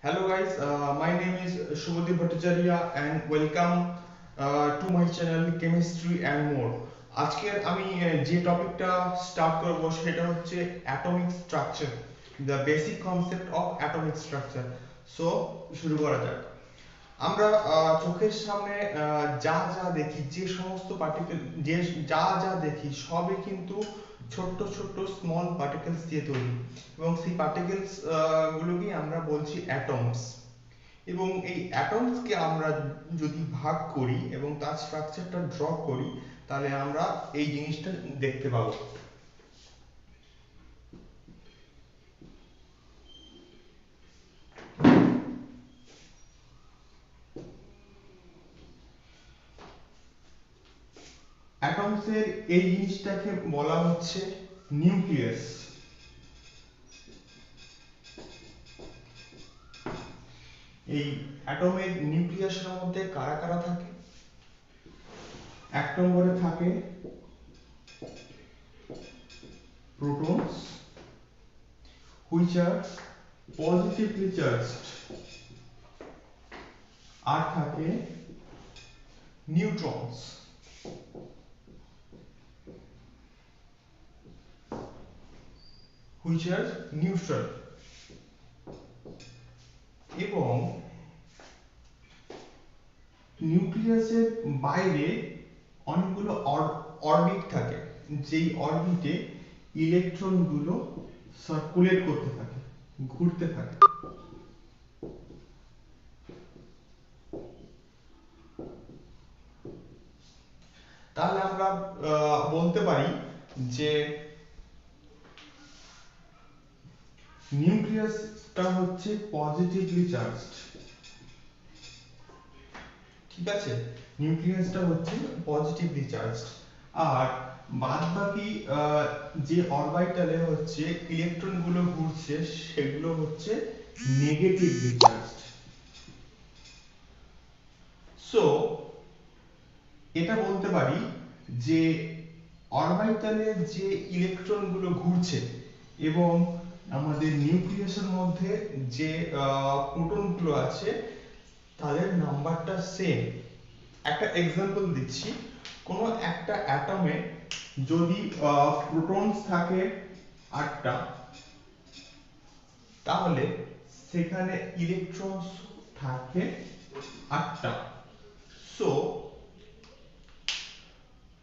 Hello guys, my name is Shubhadeep Bhattacharya and welcome to my channel Chemistry and More. আজকের আমি যে টপিকটা start করব সেটা হচ্ছে atomic structure, the basic concept of atomic structure. So শুরু করা যাক। আমরা চোখের সামনে যা যা দেখি, যে সমস্ত পার্টিকেল, যে যা যা দেখি সবই কিন্তু ছোট্ট ছোট্ট স্মল পার্টিকেলস দিয়ে তৈরি, এবং সেই পার্টিকেলস গুলোকে আমরা বলছি অ্যাটমস। এবং এই অ্যাটমসকে আমরা যদি ভাগ করি এবং তার স্ট্রাকচারটা ড্র করি, তাহলে আমরা এই জিনিসটা দেখতে পাবো। অ্যাটমসের এই জিনিসটাকে বলা হচ্ছে নিউক্লিয়াস। এই অ্যাটমের নিউক্লিয়াসের মধ্যে কারা কারা থাকে? এক নম্বরে থাকে protons which are positively charged, আর থাকে neutrons which are neutral। এবং নিউক্লিয়াসের বাইরে অনেকগুলো অরবিট থাকে, যেই অরবিটে ইলেকট্রন গুলো সার্কুলেট করতে থাকে, ঘুরতে থাকে। তাহলে আমরা বলতে পারি যে নিউক্লিয়াসটা হচ্ছে পজিটিভলি চার্জড। ঠিক আছে, নিউক্লিয়াসটা হচ্ছে পজিটিভলি চার্জড, আর বাদ বাকি যে অরবিটালে হচ্ছে ইলেকট্রন গুলো ঘুরছে সেগুলো হচ্ছে নেগেটিভলি চার্জড। সো এটা বলতে পারি যে অরবিটালে যে ইলেকট্রন গুলো ঘুরছে এবং আমাদের নিউক্লিয়াসের মধ্যে যে প্রোটন গুলো আছে তাদের নাম্বারটা সেম। একটা এক্সাম্পল দিচ্ছি, কোনো একটা অ্যাটমে যদি প্রোটনস থাকে 8টা, তাহলে সেখানে ইলেকট্রনস থাকে 8টা। সো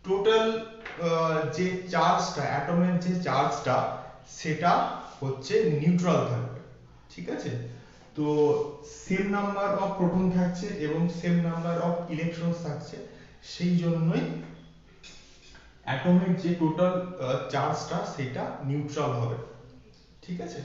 টোটাল যে চার্জটা, অ্যাটমের যে চার্জটা, সেটা হচ্ছে নিউট্রাল থাকবে। ঠিক আছে, তো সেম নাম্বার অফ প্রোটন থাকছে এবং সেম নাম্বার অফ ইলেকট্রনস থাকছে, সেই জন্যই অ্যাটমের যে টোটাল চার্জটা সেটা নিউট্রাল হবে। ঠিক আছে।